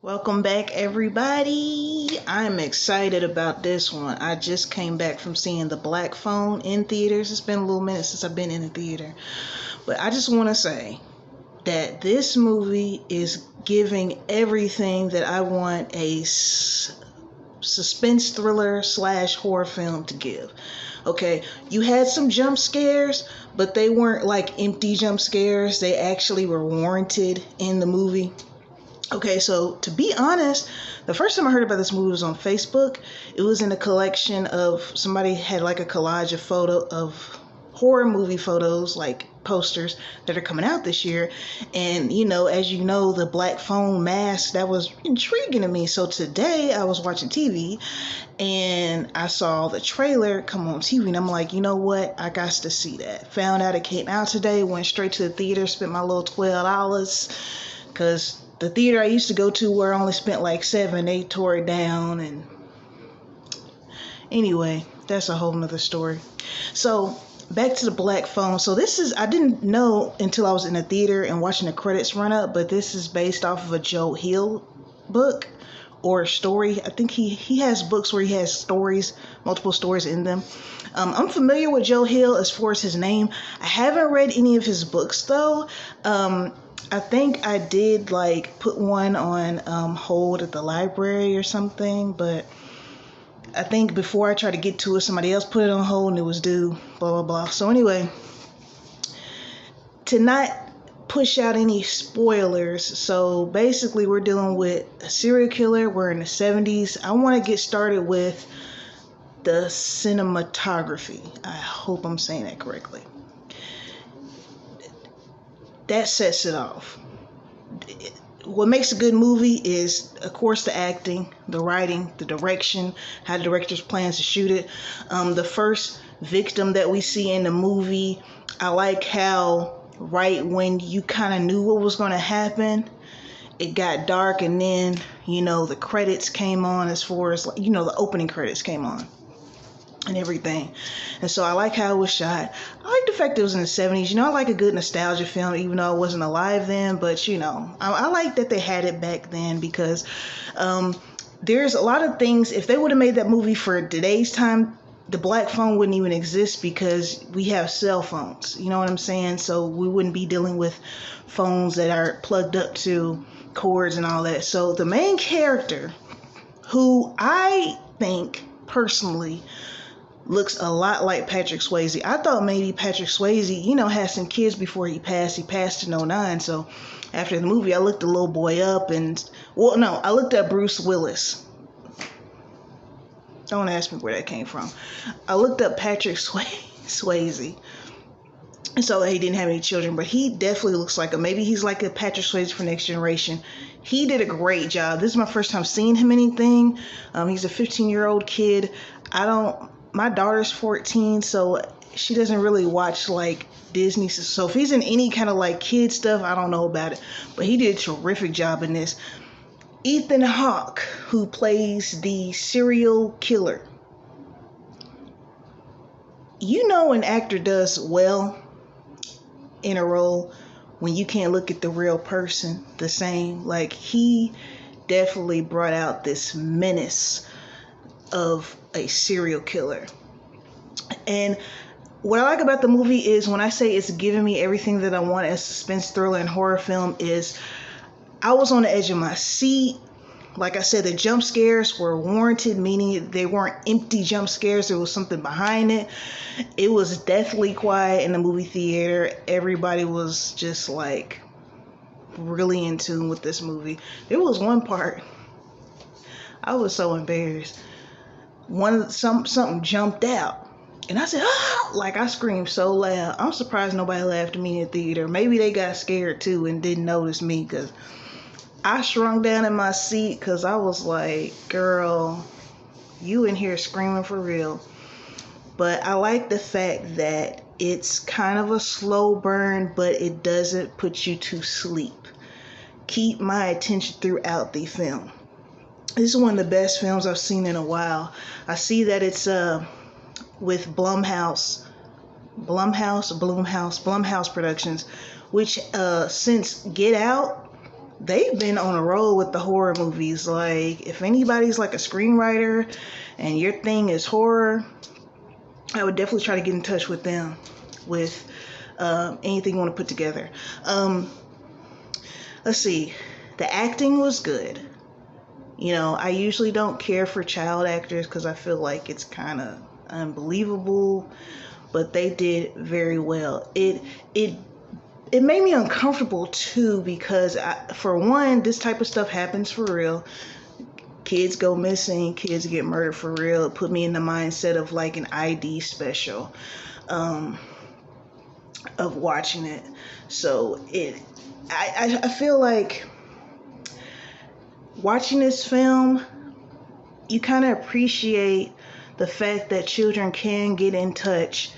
Welcome back, everybody. I'm excited about this one. I just came back from seeing The Black Phone in theaters. It's been a little minute since I've been in a theater. But I just want to say that this movie is giving everything that I want a suspense thriller slash horror film to give. Okay, you had some jump scares, but they weren't like empty jump scares. They actually were warranted in the movie. Okay, so to be honest, the first time I heard about this movie was on Facebook. It was in a collection of somebody had like a collage of photo of horror movie photos, like posters that are coming out this year. And as you know, the black phone mask, that was intriguing to me. So today I was watching TV and I saw the trailer come on TV and I'm like, you know what? I got to see that. Found out it came out today, went straight to the theater, spent my little $12 because the theater I used to go to where I only spent like $7, they tore it down. And anyway, that's a whole nother story. So back to the black phone. So I didn't know until I was in the theater and watching the credits run up, but this is based off of a Joe Hill book or story. I think he has books where he has stories, multiple stories in them. I'm familiar with Joe Hill as far as his name. I haven't read any of his books though. I think I did like put one on hold at the library or something, but I think before I tried to get to it, somebody else put it on hold and it was due, blah, blah, blah. So anyway, to not push out any spoilers, so basically we're dealing with a serial killer. We're in the 70s. I want to get started with the cinematography. I hope I'm saying that correctly. That sets it off. What makes a good movie is, of course, the acting, the writing, the direction, how the director's plans to shoot it. The first victim that we see in the movie, I like how right when you kind of knew what was going to happen, it got dark and then, the credits came on as far as, the opening credits came on and everything. And so I like how it was shot. I like the fact it was in the 70s. I like a good nostalgia film, even though I wasn't alive then. But, I like that they had it back then because there's a lot of things. If they would have made that movie for today's time, the black phone wouldn't even exist because we have cell phones. You know what I'm saying? So we wouldn't be dealing with phones that are plugged up to cords and all that. So the main character, who I think personally looks a lot like Patrick Swayze. I thought maybe Patrick Swayze, had some kids before he passed. He passed in '09. So after the movie, I looked the little boy up I looked up Bruce Willis. Don't ask me where that came from. I looked up Patrick Swayze. And so he didn't have any children, but he definitely looks like maybe he's like a Patrick Swayze for Next Generation. He did a great job. This is my first time seeing him anything. He's a 15-year-old kid. My daughter's 14, so she doesn't really watch like Disney. So if he's in any kind of like kid stuff, I don't know about it. But he did a terrific job in this. Ethan Hawke, who plays the serial killer. An actor does well in a role when you can't look at the real person the same. Like, he definitely brought out this menace of a serial killer. And what I like about the movie is, when I say it's giving me everything that I want as a suspense thriller and horror film, is I was on the edge of my seat. Like I said, the jump scares were warranted, meaning they weren't empty jump scares. There was something behind it. It was deathly quiet in the movie theater. Everybody was just like really in tune with this movie. There was one part I was so embarrassed. Something jumped out, and I said, "Ah!" Like, I screamed so loud. I'm surprised nobody laughed at me in the theater. Maybe they got scared too and didn't notice me, because I shrunk down in my seat because I was like, girl, you in here screaming for real. But I like the fact that it's kind of a slow burn, but it doesn't put you to sleep. Keep my attention throughout the film. This is one of the best films I've seen in a while. I see that it's with Blumhouse Productions, which since Get Out, they've been on a roll with the horror movies. Like, if anybody's like a screenwriter and your thing is horror, I would definitely try to get in touch with them with anything you want to put together. Let's see. The acting was good. You know, I usually don't care for child actors because I feel like it's kind of unbelievable, but they did very well. It made me uncomfortable too because for one, this type of stuff happens for real. Kids go missing, kids get murdered for real. It put me in the mindset of like an ID special of watching it. So I feel like watching this film, you kind of appreciate the fact that children can get in touch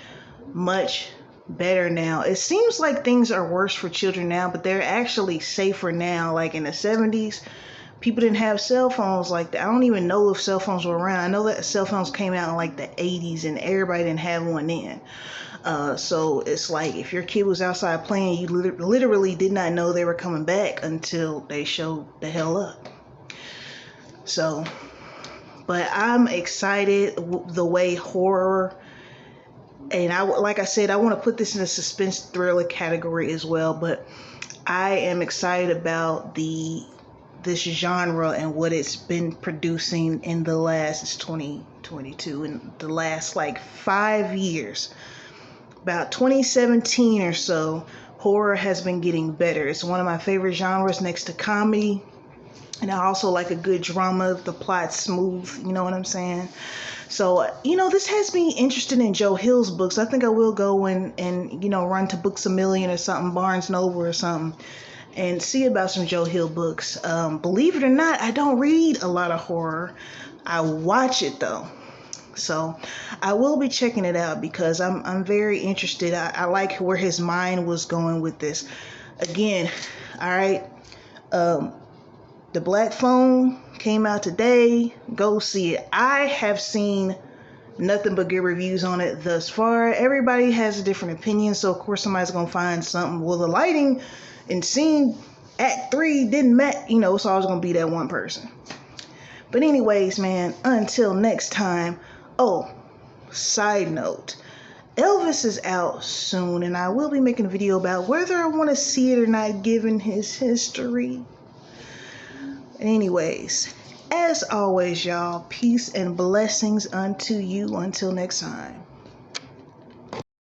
much better now. It seems like things are worse for children now, but they're actually safer now. Like in the 70s, people didn't have cell phones like that. I don't even know if cell phones were around. I know that cell phones came out in like the 80s and everybody didn't have one then. So it's like if your kid was outside playing, you literally did not know they were coming back until they showed the hell up. So, but I'm excited the way horror, and like I said, I want to put this in the suspense thriller category as well, but I am excited about this genre and what it's been producing in the last, it's 2022, in the last like 5 years. About 2017 or so, horror has been getting better. It's one of my favorite genres next to comedy. And I also like a good drama if the plot's smooth, you know what I'm saying? So, you know, this has me interested in Joe Hill's books. I think I will go and you know, run to Books A Million or something, Barnes Noble or something, and see about some Joe Hill books. Believe it or not, I don't read a lot of horror. I watch it though. So I will be checking it out because I'm very interested. I like where his mind was going with this. Again, all right. The Black Phone came out today. Go see it. I have seen nothing but good reviews on it thus far. Everybody has a different opinion, so of course somebody's gonna find something. Well, the lighting in scene Act 3 didn't match, you know, so I was gonna be that one person. But anyways, man, until next time. Oh, side note, Elvis is out soon, and I will be making a video about whether I want to see it or not given his history. Anyways, as always, y'all, peace and blessings unto you until next time.